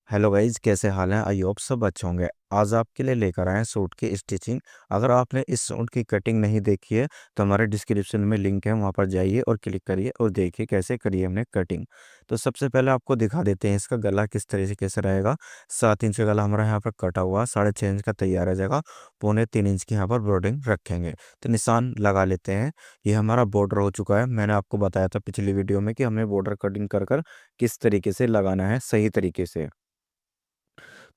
Hello guys, कैसे हाल है? I hope सब अच्छे होंगे। आज आपके लिए लेकर आए हैं सूट की स्टिचिंग। अगर आपने इस सूट की कटिंग नहीं देखी है तो हमारे डिस्क्रिप्शन में लिंक है, वहाँ पर जाइए और क्लिक करिए और देखिए कैसे करिए हमने कटिंग। तो सबसे पहले आपको दिखा देते हैं इसका गला किस तरीके से रहेगा। 7 इंच का गला हमारा यहाँ पर कटा हुआ, 6.5 इंच का तैयार है जगह, 3.25 इंच की यहाँ पर बॉर्डरिंग रखेंगे। तो निशान लगा लेते हैं। ये हमारा बॉर्डर हो चुका है। मैंने आपको बताया था पिछली वीडियो में कि हमें बॉर्डर कटिंग कर कर किस तरीके से लगाना है सही तरीके से।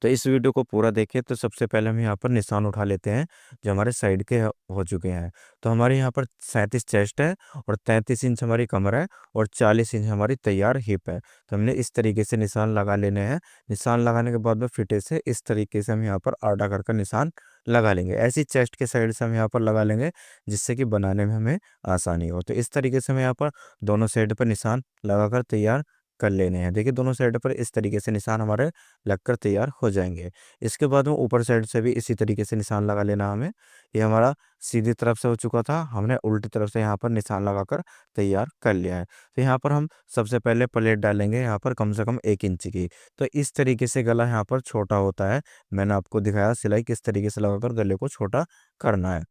तो इस वीडियो को पूरा देखें। तो सबसे पहले हम यहाँ पर निशान उठा लेते हैं जो हमारे साइड के हो चुके हैं। तो हमारे यहाँ पर 37 चेस्ट है और 33 इंच हमारी कमर है और 40 इंच हमारी तैयार हिप है। तो हमने इस तरीके से निशान लगा लेने हैं। निशान लगाने के बाद में फिटे से इस तरीके से हम यहाँ पर आड़ा कर निशान लगा लेंगे। ऐसी चेस्ट के साइड से हम यहाँ पर लगा लेंगे जिससे कि बनाने में हमें आसानी हो। तो इस तरीके से हम यहाँ पर दोनों साइड पर निशान लगाकर तैयार कर लेने हैं। देखिए दोनों साइड पर इस तरीके से निशान हमारे लगकर तैयार हो जाएंगे। इसके बाद में ऊपर साइड से भी इसी तरीके से निशान लगा लेना हमें। ये हमारा सीधी तरफ से हो चुका था, हमने उल्टी तरफ से यहाँ पर निशान लगाकर तैयार कर लिया है। तो यहाँ पर हम सबसे पहले प्लेट डालेंगे यहाँ पर कम से कम 1 इंच की। तो इस तरीके से गला यहाँ पर छोटा होता है। मैंने आपको दिखाया सिलाई किस तरीके से लगाकर गले को छोटा करना है।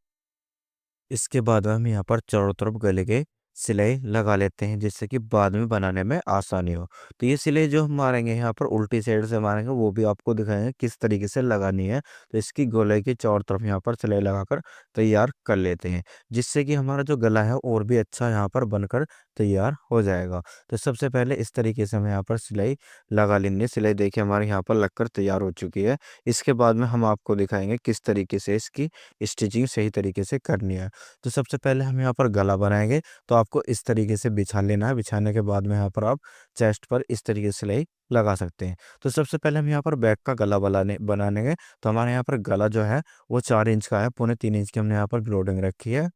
इसके बाद हम यहाँ पर चारों तरफ गले के सिलाई लगा लेते हैं जिससे कि बाद में बनाने में आसानी हो। तो ये सिलाई जो हम मारेंगे यहाँ पर उल्टी साइड से मारेंगे, वो भी आपको दिखाएंगे किस तरीके से लगानी है। तो इसकी गोलाई के चारों तरफ यहाँ पर सिलाई लगाकर तैयार कर लेते हैं जिससे कि हमारा जो गला है और भी अच्छा यहाँ पर बनकर तैयार हो जाएगा। तो सबसे पहले इस तरीके से हम यहाँ पर सिलाई लगा लेंगे। सिलाई देखिए हमारे यहाँ पर लगकर तैयार हो चुकी है। इसके बाद में हम आपको दिखाएंगे किस तरीके से इसकी स्टिचिंग सही तरीके से करनी है। तो सबसे पहले हम यहाँ पर गला बनाएंगे। तो आपको इस तरीके से बिछा लेना है। बिछाने के बाद में यहाँ पर आप चेस्ट पर इस तरीके से सिलाई लगा सकते हैं। तो सबसे पहले हम यहाँ पर बैक का गला बनानेंगे। तो हमारे यहाँ पर गला जो है वो 4 इंच का है, 3.25 इंच की हमने यहाँ पर लोडिंग रखी है।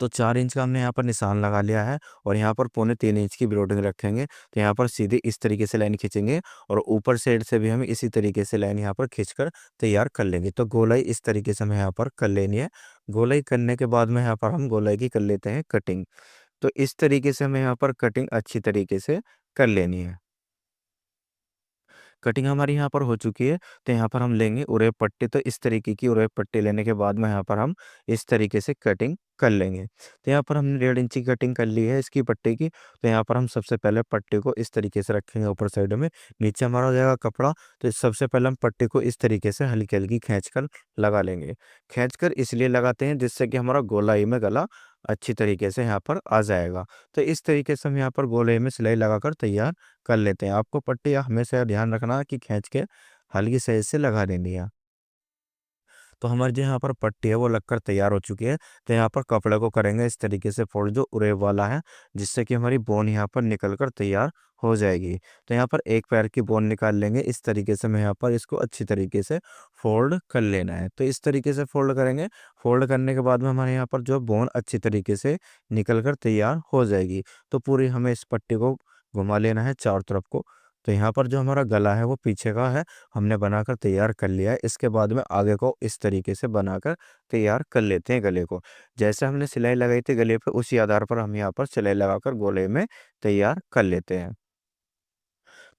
तो 4 इंच का हमने यहाँ पर निशान लगा लिया है और यहाँ पर 3.25 इंच की ब्रोडिंग रखेंगे। तो यहाँ पर सीधे इस तरीके से लाइन खींचेंगे और ऊपर साइड से भी हम इसी तरीके से लाइन यहाँ पर खींचकर तैयार कर लेंगे। तो गोलाई इस तरीके से हमें यहाँ पर कर लेनी है। गोलाई करने के बाद में यहाँ पर हम गोलाई की कर लेते हैं कटिंग। तो इस तरीके से हमें यहाँ पर कटिंग अच्छी तरीके से कर लेनी है। कटिंग हमारी यहाँ पर हो चुकी है। तो यहाँ पर हम लेंगे उरे पट्टी। तो इस तरीके की उरे पट्टी लेने के बाद में यहाँ पर हम इस तरीके से कटिंग कर लेंगे। तो यहाँ पर हमने 1.5 इंच की कटिंग कर ली है इसकी पट्टी की। तो यहाँ पर हम सबसे पहले पट्टी को इस तरीके से रखेंगे ऊपर साइड में। नीचे हमारा हो जाएगा कपड़ा। तो सबसे पहले हम पट्टी को इस तरीके से हल्की हल्की खींच कर लगा लेंगे। खींच कर इसलिए लगाते हैं जिससे कि हमारा गोलाई में गला अच्छी तरीके से यहाँ पर आ जाएगा। तो इस तरीके से हम यहाँ पर गोलाई में सिलाई लगाकर तैयार कर लेते हैं। आपको पट्टी हमेशा ध्यान रखना कि खींच के हल्की साइज से लगा देनी है। तो हमारी जो यहाँ पर पट्टी है वो लगकर तैयार हो चुकी है। तो यहाँ पर कपड़े को करेंगे इस तरीके से फोल्ड जो उरेब वाला है, जिससे कि हमारी बोन यहाँ पर निकल कर तैयार हो जाएगी। तो यहाँ पर एक पैर की बोन निकाल लेंगे। इस तरीके से मैं यहाँ पर इसको अच्छी तरीके से फोल्ड कर लेना है। तो इस तरीके से फोल्ड करेंगे। फोल्ड करने के बाद में हमारे यहाँ पर जो बोन अच्छी तरीके से निकल कर तैयार हो जाएगी। तो पूरी हमें इस पट्टी को घुमा लेना है चारों तरफ को। तो यहाँ पर जो हमारा गला है वो पीछे का है, हमने बनाकर तैयार कर लिया है। इसके बाद में आगे को इस तरीके से बनाकर तैयार कर लेते हैं गले को। जैसे हमने सिलाई लगाई थी गले पे उसी आधार पर हम यहाँ पर सिलाई लगाकर गोले में तैयार कर लेते हैं।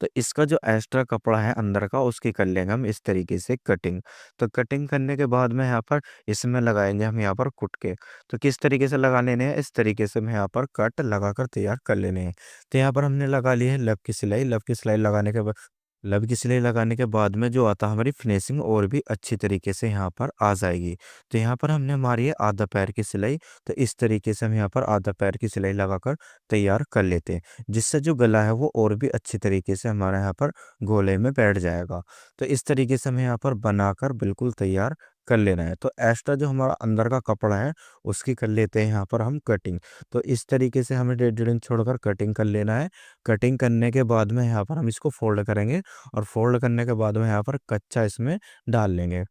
तो इसका जो एक्स्ट्रा कपड़ा है अंदर का उसकी कर लेंगे हम इस तरीके से कटिंग। तो कटिंग करने के बाद में यहाँ पर इसमें लगाएंगे हम यहाँ पर कुट के। तो किस तरीके से लगा लेने हैं, इस तरीके से हम यहाँ पर कट लगाकर तैयार कर लेने हैं। तो यहाँ पर हमने लगा ली है लब की सिलाई। लब की सिलाई लगाने के बाद लब की सिलाई लगाने के बाद में जो आता है हमारी फिनिशिंग और भी अच्छी तरीके से यहाँ पर आ जाएगी। तो यहाँ पर हमने हमारी है आधा पैर की सिलाई। तो इस तरीके से हम यहाँ पर आधा पैर की सिलाई लगाकर तैयार कर लेते हैं जिससे जो गला है वो और भी अच्छी तरीके से हमारे यहाँ पर गोले में बैठ जाएगा। तो इस तरीके से हमें यहाँ पर बनाकर बिल्कुल तैयार कर लेना है। तो एक्स्ट्रा जो हमारा अंदर का कपड़ा है उसकी कर लेते हैं यहाँ पर हम कटिंग। तो इस तरीके से हमें 1.5 इंच छोड़कर कटिंग कर लेना है। कटिंग करने के बाद में यहाँ पर हम इसको फोल्ड करेंगे और फोल्ड करने के बाद में यहाँ पर कच्चा इसमें डाल लेंगे।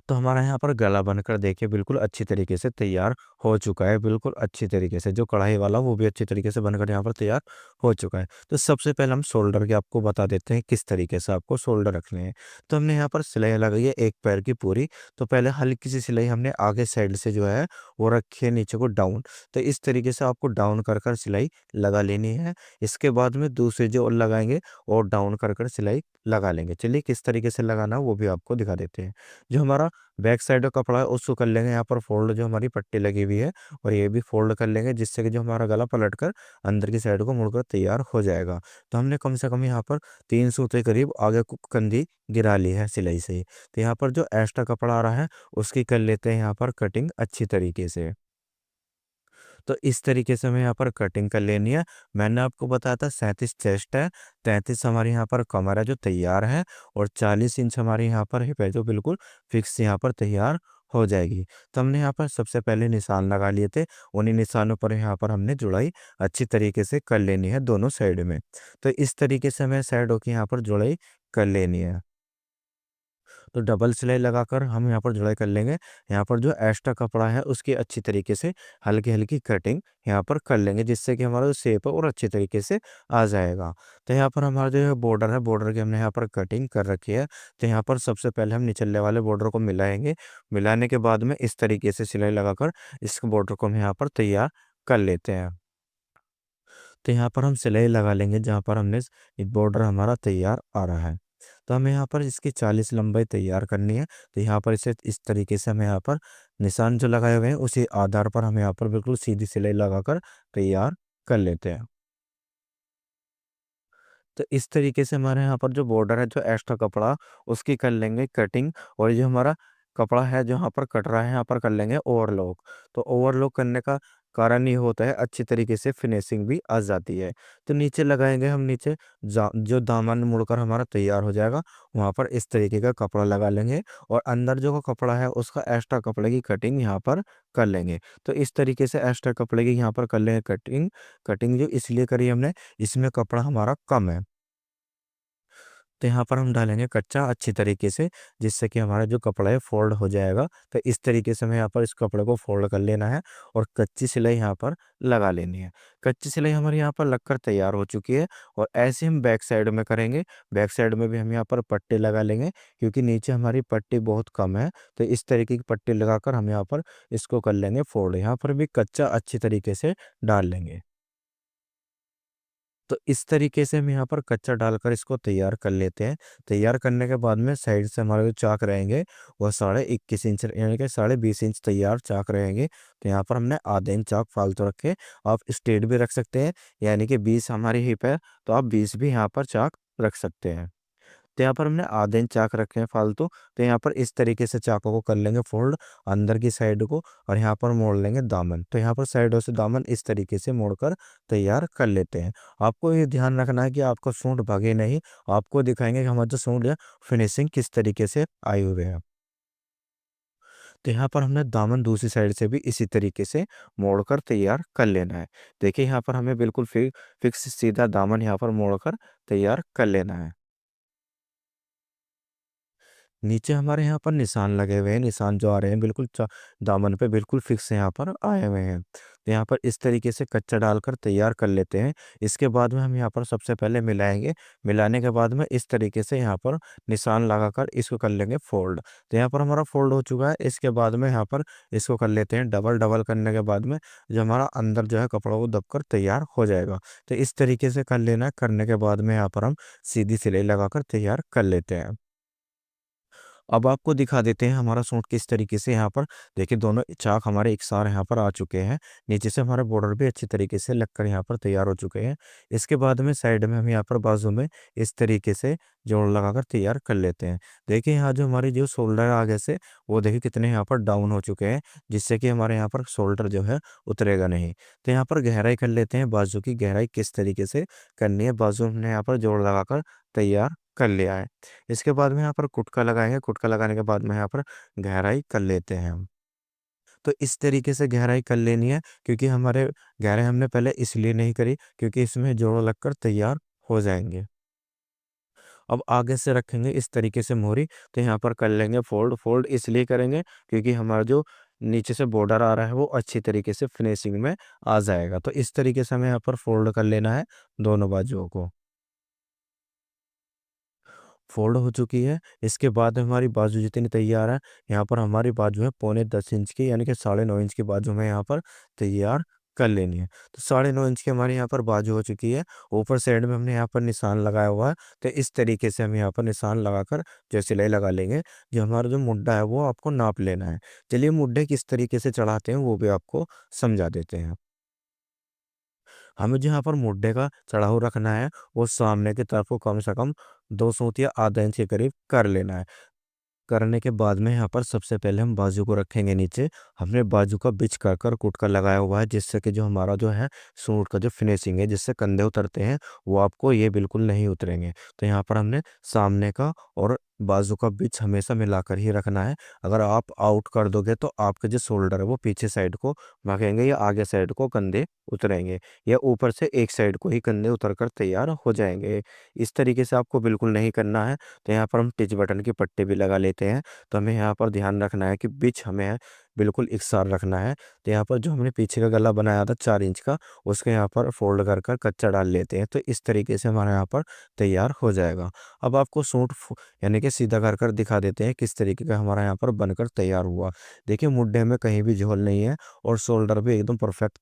तो हमारा यहाँ पर गला बनकर देखिए बिल्कुल अच्छी तरीके से तैयार हो चुका है, बिल्कुल अच्छी तरीके से। जो कढ़ाई वाला वो भी अच्छी तरीके से बनकर यहाँ पर तैयार हो चुका है। तो सबसे पहले हम शोल्डर के आपको बता देते हैं किस तरीके से आपको शोल्डर रखने हैं। तो हमने यहाँ पर सिलाई लगाई है एक पैर की पूरी। तो पहले हल्की सी सिलाई हमने आगे साइड से जो है वो रखी है नीचे को डाउन। तो इस तरीके से आपको डाउन कर कर सिलाई लगा लेनी है। इसके बाद में दूसरे जो और लगाएंगे और डाउन कर कर सिलाई लगा लेंगे। चलिए किस तरीके से लगाना है वो भी आपको दिखा देते हैं। जो हमारा बैक साइड का कपड़ा है उसको कर लेंगे यहाँ पर फोल्ड, जो हमारी पट्टी लगी हुई है, और ये भी फोल्ड कर लेंगे जिससे कि जो हमारा गला पलट कर अंदर की साइड को मुड़कर तैयार हो जाएगा। तो हमने कम से कम यहाँ पर 3 सूते करीब आगे को कंधी गिरा ली है सिलाई से ही। तो यहाँ पर जो एक्स्ट्रा कपड़ा आ रहा है उसकी कर लेते हैं यहाँ पर कटिंग अच्छी तरीके से। तो इस तरीके से हमें यहाँ पर कटिंग कर लेनी है। मैंने आपको बताया था 37 चेस्ट है, 33 हमारे यहाँ पर कमर है जो तैयार है, और 40 इंच हमारे यहाँ पर हिप है जो बिल्कुल फिक्स यहाँ पर तैयार हो जाएगी। तो हमने यहाँ पर सबसे पहले निशान लगा लिए थे, उन्हीं निशानों पर यहाँ पर हमने जुड़ाई अच्छी तरीके से कर लेनी है दोनों साइड में। तो इस तरीके से हमें साइडों की यहाँ पर जुड़ाई कर लेनी है। तो डबल सिलाई लगाकर हम यहाँ पर जुड़ाई कर लेंगे। यहाँ पर जो एक्स्ट्रा कपड़ा है उसकी अच्छी तरीके से हल्की हल्की कटिंग यहाँ पर कर लेंगे जिससे कि हमारा जो शेप है और अच्छे तरीके से आ जाएगा। तो यहाँ पर हमारा जो है बॉर्डर है, बॉर्डर की हमने यहाँ पर कटिंग कर रखी है। तो यहाँ पर सबसे पहले हम निचले वाले बॉर्डर को मिलाएंगे। मिलाने के बाद में इस तरीके से सिलाई लगाकर इस बॉर्डर को हम यहाँ पर तैयार कर लेते हैं। तो यहाँ पर हम सिलाई लगा लेंगे जहाँ पर हमने बॉर्डर हमारा तैयार आ रहा है। तो हमें यहाँ पर इसकी 40 लंबाई तैयार करनी है। तो यहाँ पर इसे इस तरीके से हमें यहाँ पर निशान जो लगाए हुए हैं उसी आधार पर हम यहाँ पर बिल्कुल सीधी सिलाई लगाकर तैयार कर लेते हैं। तो इस तरीके से हमारे यहाँ पर जो बॉर्डर है, जो एक्स्ट्रा कपड़ा, उसकी कर लेंगे कटिंग। और जो हमारा कपड़ा है जो यहाँ पर कट रहा है यहाँ पर कर लेंगे ओवरलॉक। तो ओवरलॉक करने का कारण ये होता है अच्छी तरीके से फिनिशिंग भी आ जाती है। तो नीचे लगाएंगे हम नीचे जो दामन मुड़कर हमारा तैयार हो जाएगा वहाँ पर इस तरीके का कपड़ा लगा लेंगे, और अंदर जो कपड़ा है उसका एक्स्ट्रा कपड़े की कटिंग यहाँ पर कर लेंगे। तो इस तरीके से एक्स्ट्रा कपड़े की यहाँ पर कर लेंगे कटिंग। कटिंग जो इसलिए करी हमने, इसमें कपड़ा हमारा कम है। तो यहाँ पर हम डालेंगे कच्चा अच्छी तरीके से जिससे कि हमारा जो कपड़ा है फोल्ड हो जाएगा। तो इस तरीके से हमें यहाँ पर इस कपड़े को फोल्ड कर लेना है और कच्ची सिलाई यहाँ पर लगा लेनी है। कच्ची सिलाई हमारी यहाँ पर लगकर तैयार हो चुकी है, और ऐसे हम बैक साइड में करेंगे। बैक साइड में भी हम यहाँ पर पट्टी लगा लेंगे क्योंकि नीचे हमारी पट्टी बहुत कम है। तो इस तरीके की पट्टी लगाकर हम यहाँ पर इसको कर लेंगे फोल्ड। यहाँ पर भी कच्चा अच्छी तरीके से डाल लेंगे। तो इस तरीके से हम यहाँ पर कच्चा डालकर इसको तैयार कर लेते हैं। तैयार करने के बाद में साइड से हमारे जो चाक रहेंगे वह 21.5 इंच यानी कि 20.5 इंच तैयार चाक रहेंगे। तो यहाँ पर हमने आधे इंच चाक फालतू रखे। आप स्ट्रेट भी रख सकते हैं, यानी कि 20 हमारी हिप है तो आप 20 भी यहाँ पर चाक रख सकते हैं। तो यहाँ पर हमने आधे इंच चाक रखे हैं फालतू। तो यहाँ पर इस तरीके से चाकों को कर लेंगे फोल्ड अंदर की साइड को, और यहाँ पर मोड़ लेंगे दामन। तो यहाँ पर साइडों से दामन इस तरीके से मोड़कर तैयार कर लेते हैं। आपको ये ध्यान रखना है कि आपका सूट भागे नहीं। आपको दिखाएंगे कि हमारा जो सूट है फिनिशिंग किस तरीके से आई हुए है। तो यहाँ पर हमने दामन दूसरी साइड से भी इसी तरीके से मोड़कर तैयार कर लेना है। देखिए यहाँ पर हमें बिल्कुल फिक्स सीधा दामन यहाँ पर मोड़कर तैयार कर लेना है। नीचे हमारे यहाँ पर निशान लगे हुए हैं, निशान जो आ रहे हैं बिल्कुल दामन पे बिल्कुल फिक्स यहाँ पर आए हुए हैं। तो यहाँ पर इस तरीके से कच्चा डालकर तैयार कर लेते हैं। इसके बाद में हम यहाँ पर सबसे पहले मिलाएंगे। मिलाने के बाद में इस तरीके से यहाँ पर निशान लगाकर इसको कर लेंगे फोल्ड। तो यहाँ पर हमारा फोल्ड हो चुका है। इसके बाद में यहाँ पर इसको कर लेते हैं डबल। डबल करने के बाद में जो हमारा अंदर जो है कपड़ा वो दबकर तैयार हो जाएगा। तो इस तरीके से कर लेना है। करने के बाद में यहाँ पर हम सीधी सिलाई लगाकर तैयार कर लेते हैं। अब आपको दिखा देते हैं हमारा सूट किस तरीके से यहाँ पर। देखिए दोनों चाक हमारे एक साथ यहाँ पर आ चुके हैं। नीचे से हमारा बॉर्डर भी अच्छी तरीके से लगकर यहाँ पर तैयार हो चुके हैं। इसके बाद में साइड में हम यहाँ पर बाजू में इस तरीके से जोड़ लगाकर तैयार कर लेते हैं। देखिए यहाँ जो हमारी जो शोल्डर आगे से वो देखिए कितने यहाँ पर डाउन हो चुके हैं, जिससे कि हमारे यहाँ पर शोल्डर जो है उतरेगा नहीं। तो यहाँ पर गहराई कर लेते हैं। बाजू की गहराई किस तरीके से करनी है, बाजू हमने यहाँ पर जोड़ लगाकर तैयार कर लिया है। इसके बाद में यहाँ पर कुटका लगाएंगे। कुटका लगाने के बाद में यहाँ पर गहराई कर लेते हैं हम। तो इस तरीके से गहराई कर लेनी है क्योंकि हमारे गहराई हमने पहले इसलिए नहीं करी क्योंकि इसमें जोड़ लगकर तैयार हो जाएंगे। अब आगे से रखेंगे इस तरीके से मोहरी, तो यहाँ पर कर लेंगे फोल्ड। फोल्ड इसलिए करेंगे क्योंकि हमारा जो नीचे से बॉर्डर आ रहा है वो अच्छी तरीके से फिनिशिंग में आ जाएगा। तो इस तरीके से हमें यहाँ पर फोल्ड कर लेना है दोनों बाजुओं को। फोल्ड हो चुकी है। इसके बाद हमारी बाजू जितनी तैयार है, यहाँ पर हमारी बाजू है पौने 10 इंच की, यानी कि 9.5 इंच की बाजू में यहाँ पर तैयार कर लेनी है। तो 9.5 इंच की हमारी यहाँ पर बाजू हो चुकी है। ऊपर साइड में हमने यहाँ पर निशान लगाया हुआ है। तो इस तरीके से हम यहाँ पर निशान लगाकर जो सिलाई लगा लेंगे। जो हमारा जो मुड्ढा है वो आपको नाप लेना है। चलिए मुड्ढे किस तरीके से चढ़ाते हैं वो भी आपको समझा देते हैं। हमें जो यहाँ पर मुड्ढे का चढ़ाव रखना है वो सामने की तरफ को कम से कम 2 सूत या आधा इंच के करीब कर लेना है। करने के बाद में यहाँ पर सबसे पहले हम बाजू को रखेंगे नीचे। हमने बाजू का बिच कर कूट कर लगाया हुआ है, जिससे कि जो हमारा जो है सूट का जो फिनिशिंग है, जिससे कंधे उतरते हैं, वो आपको ये बिल्कुल नहीं उतरेंगे। तो यहाँ पर हमने सामने का और बाजू का बिच हमेशा मिलाकर ही रखना है। अगर आप आउट कर दोगे तो आपके जो शोल्डर है वो पीछे साइड को भागेंगे या आगे साइड को कंधे उतरेंगे, या ऊपर से एक साइड को ही कंधे उतर कर तैयार हो जाएंगे। इस तरीके से आपको बिल्कुल नहीं करना है। तो यहाँ पर हम टिच बटन की पट्टी भी लगा लेते हैं। तो हमें यहाँ पर ध्यान रखना है कि बिच हमें बिल्कुल इकसार रखना है। तो यहाँ पर जो हमने पीछे का गला बनाया था 4 इंच का, उसके यहाँ पर फोल्ड कर कर कच्चा डाल लेते हैं। तो इस तरीके से हमारा यहाँ पर तैयार हो जाएगा। अब आपको सूट यानी कि सीधा कर कर दिखा देते हैं किस तरीके का हमारा यहाँ पर बनकर तैयार हुआ। देखिए मुड्ढे में कहीं भी झोल नहीं है और शोल्डर भी एकदम परफेक्ट